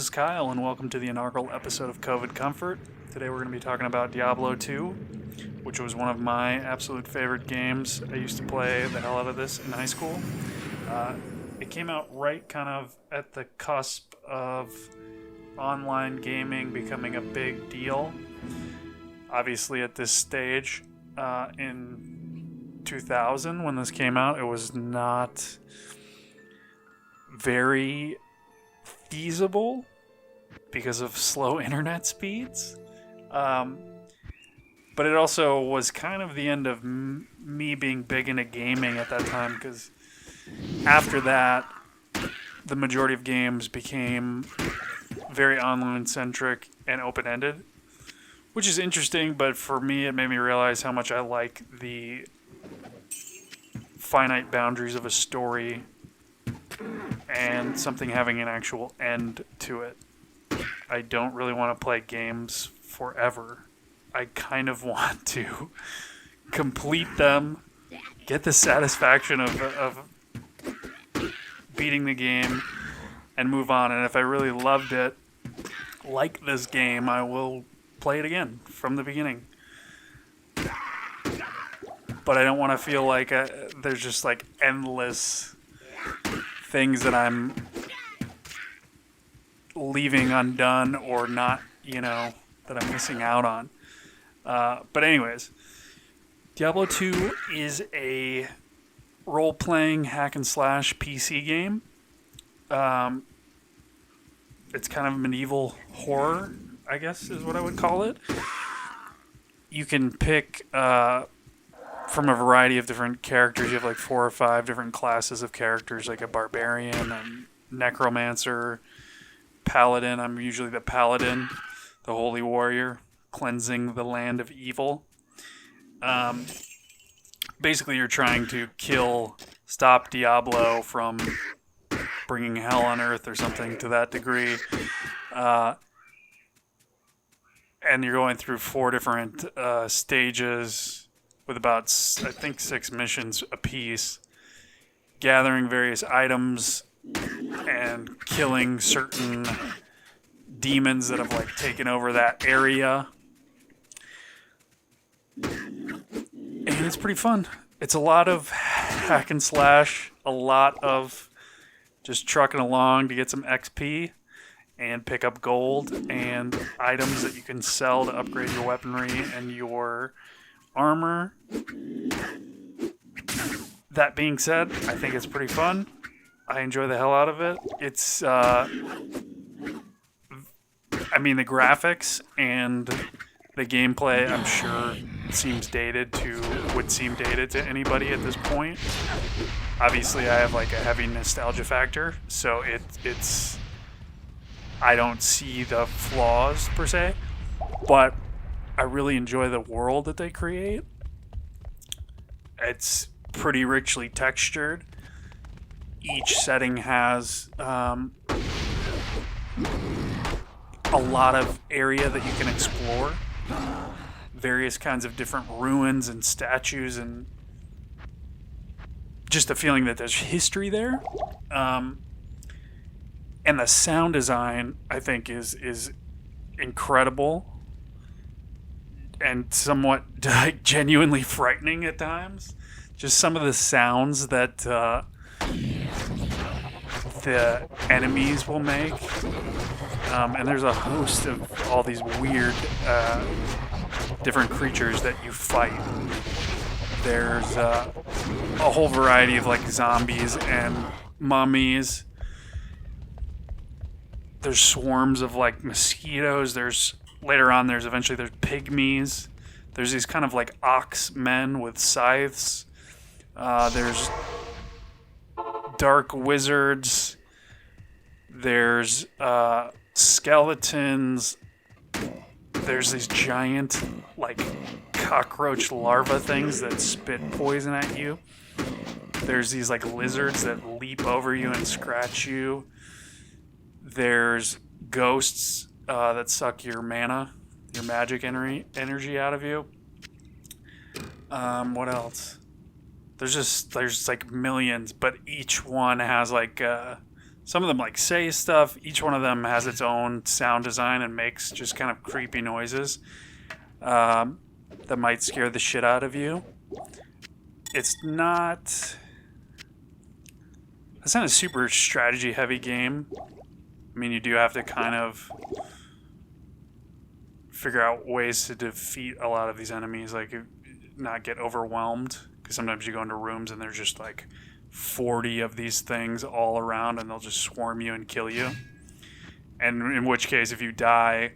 is Kyle, and welcome to the inaugural episode of COVID Comfort. Today we're going to be talking about Diablo II, which was one of my absolute favorite games. I used to play the hell out of this in high school. It came out right kind of at the cusp of online gaming becoming a big deal. Obviously at this stage, in 2000 when this came out, it was not very feasible because of slow internet speeds. But it also was kind of the end of me being big into gaming at that time, because after that, the majority of games became very online-centric and open-ended, which is interesting, but for me, it made me realize how much I like the finite boundaries of a story and something having an actual end to it. I don't really want to play games forever. I kind of want to complete them, get the satisfaction of beating the game, and move on. And if I really loved it, like this game, I will play it again from the beginning. But I don't want to feel like there's just like endless things that I'm leaving undone or not, that I'm missing out on. But anyways, Diablo 2 is a role-playing hack-and-slash PC game. It's kind of medieval horror, I guess is what I would call it. You can pick from a variety of different characters. You have like 4 or 5 different classes of characters, like a barbarian, a necromancer, paladin. I'm usually the paladin, the holy warrior, cleansing the land of evil. Basically, you're trying to stop Diablo from bringing hell on earth or something to that degree. And you're going through 4 different stages with about, I think, 6 missions apiece, gathering various items and killing certain demons that have like taken over that area. And it's pretty fun. It's a lot of hack and slash, a lot of just trucking along to get some XP and pick up gold and items that you can sell to upgrade your weaponry and your armor. That being said, I think it's pretty fun. I enjoy the hell out of it. It's, the graphics and the gameplay, I'm sure, would seem dated to anybody at this point. Obviously, I have like a heavy nostalgia factor, so it's I don't see the flaws per se, but I really enjoy the world that they create. It's pretty richly textured. Each setting has a lot of area that you can explore. Various kinds of different ruins and statues, and just a feeling that there's history there. And the sound design, I think, is incredible and somewhat genuinely frightening at times. Just some of the sounds that the enemies will make. And there's a host of all these weird different creatures that you fight. There's a whole variety of like zombies and mummies. There's swarms of like mosquitoes. There's pygmies. There's these kind of like ox men with scythes. There's dark wizards. There's skeletons. There's these giant like cockroach larva things that spit poison at you. There's these like lizards that leap over you and scratch you. There's ghosts that suck your mana, your magic energy out of you. What else? There's like millions, but each one has like some of them like say stuff. Each one of them has its own sound design and makes just kind of creepy noises that might scare the shit out of you. It's not a super strategy heavy game. I mean, you do have to kind of figure out ways to defeat a lot of these enemies, like not get overwhelmed, because sometimes you go into rooms and there's just like 40 of these things all around and they'll just swarm you and kill you. And in which case, if you die,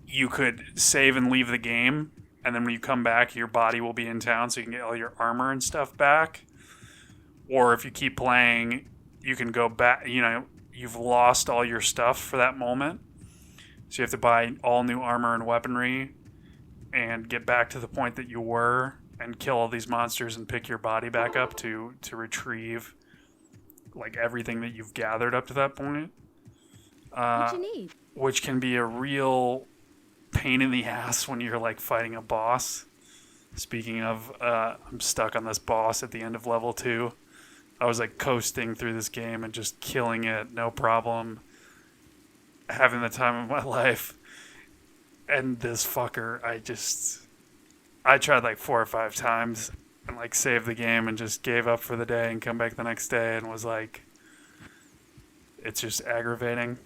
you could save and leave the game, and then when you come back, your body will be in town so you can get all your armor and stuff back. Or if you keep playing, you can go back, you've lost all your stuff for that moment. So you have to buy all new armor and weaponry and get back to the point that you were and kill all these monsters and pick your body back up to retrieve like everything that you've gathered up to that point. What you need? Which can be a real pain in the ass when you're like fighting a boss. Speaking of, I'm stuck on this boss at the end of level 2. I was like coasting through this game and just killing it, no problem, having the time of my life. And this fucker, I tried like 4 or 5 times and like saved the game and just gave up for the day and come back the next day and was like, it's just aggravating.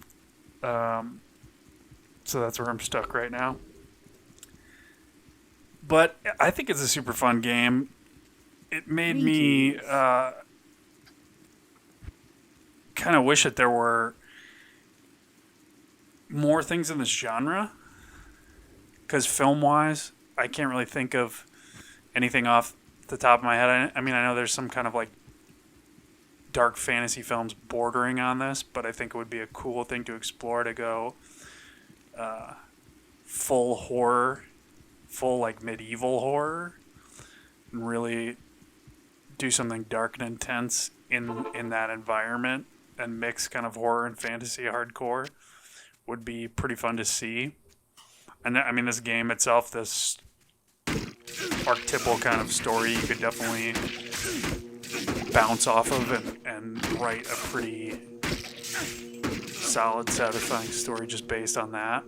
So that's where I'm stuck right now. But I think it's a super fun game. It made me kind of wish that there were more things in this genre. Because film-wise, I can't really think of anything off the top of my head. I mean, I know there's some kind of like dark fantasy films bordering on this, but I think it would be a cool thing to explore, to go full horror, full like medieval horror, and really do something dark and intense in that environment and mix kind of horror and fantasy hardcore. Would be pretty fun to see. And I mean, this game itself, this archetypal kind of story, you could definitely bounce off of and write a pretty solid, satisfying story just based on that.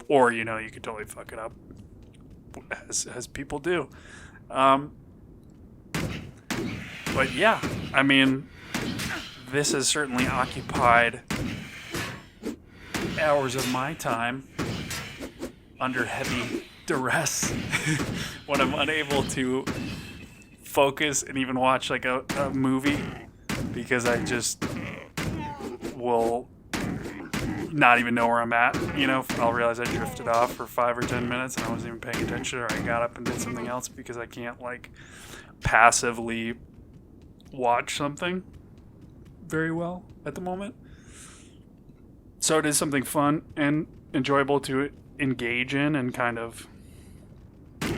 Or, you could totally fuck it up, as people do. But yeah, I mean, this has certainly occupied hours of my time under heavy duress when I'm unable to focus and even watch like a movie, because I just will not even know where I'm at. I'll realize I drifted off for 5 or 10 minutes and I wasn't even paying attention, or I got up and did something else, because I can't like passively watch something very well at the moment. So it is something fun and enjoyable to engage in, and kind of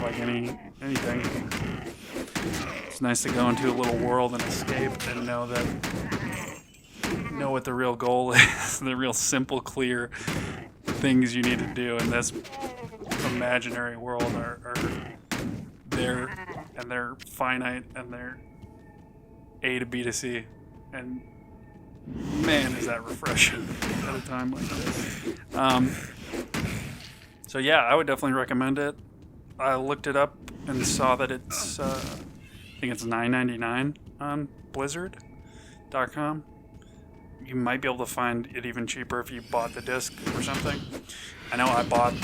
like anything. It's nice to go into a little world and escape and know what the real goal is, the real simple, clear things you need to do in this imaginary world are there, and they're finite, and they're A to B to C. And man, is that refreshing at a time like this. So yeah, I would definitely recommend it. I looked it up and saw that it's, I think it's $9.99 on Blizzard.com. You might be able to find it even cheaper if you bought the disc or something. I know I bought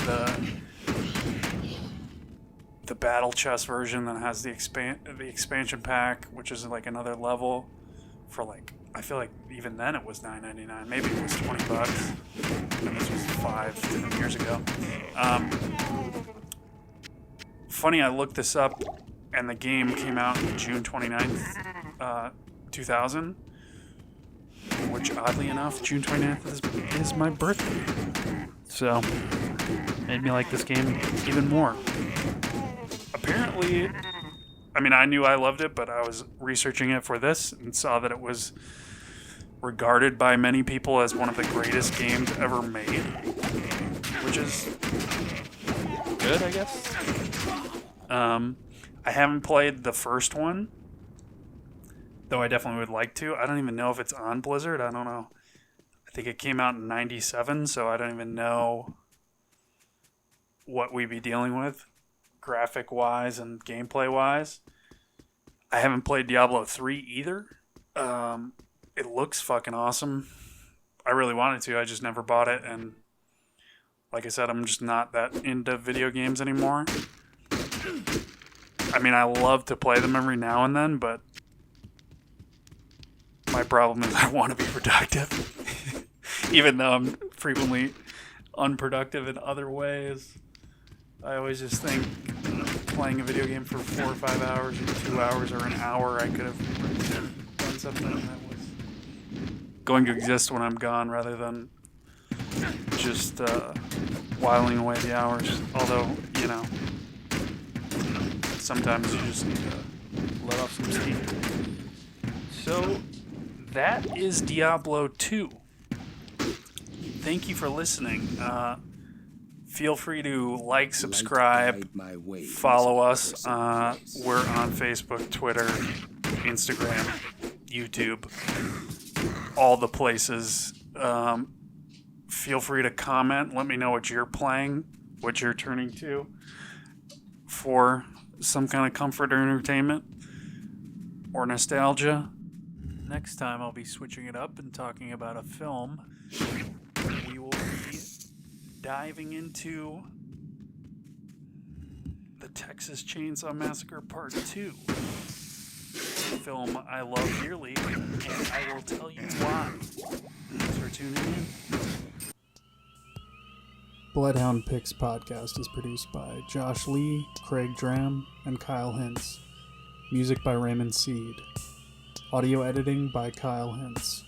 the battle chest version that has the expansion pack, which is like another level, for like, I feel like even then it was $9.99. Maybe it was $20. And this was 5 years ago. Funny, I looked this up, and the game came out on June 29th, 2000. Which, oddly enough, June 29th is my birthday. So, made me like this game even more. Apparently, I mean, I knew I loved it, but I was researching it for this and saw that it was regarded by many people as one of the greatest games ever made, which is good, I guess. I haven't played the first one, though I definitely would like to. I don't even know if it's on Blizzard. I don't know. I think it came out in 97, so I don't even know what we'd be dealing with graphic-wise and gameplay-wise. I haven't played Diablo 3 either. It looks fucking awesome. I really wanted to. I just never bought it, and like I said, I'm just not that into video games anymore. I mean, I love to play them every now and then, but my problem is I want to be productive. Even though I'm frequently unproductive in other ways. I always just think playing a video game for 4 or 5 hours or 2 hours or an hour, I could have done something that was going to exist when I'm gone rather than just whiling away the hours. Although, you know, sometimes you just need to let off some steam. So, that is Diablo 2. Thank you for listening. Feel free to like, subscribe, follow us. We're on Facebook, Twitter, Instagram, YouTube, all the places. Feel free to comment. Let me know what you're playing, what you're turning to for some kind of comfort or entertainment or nostalgia. Next time I'll be switching it up and talking about a film. We will be diving into the Texas Chainsaw Massacre Part 2. A film I love dearly, and I will tell you why. Thanks for tuning in. Bloodhound Pix podcast is produced by Josh Lee, Craig Dram, and Kyle Hintz. Music by Raymond Seed. Audio editing by Kyle Hintz.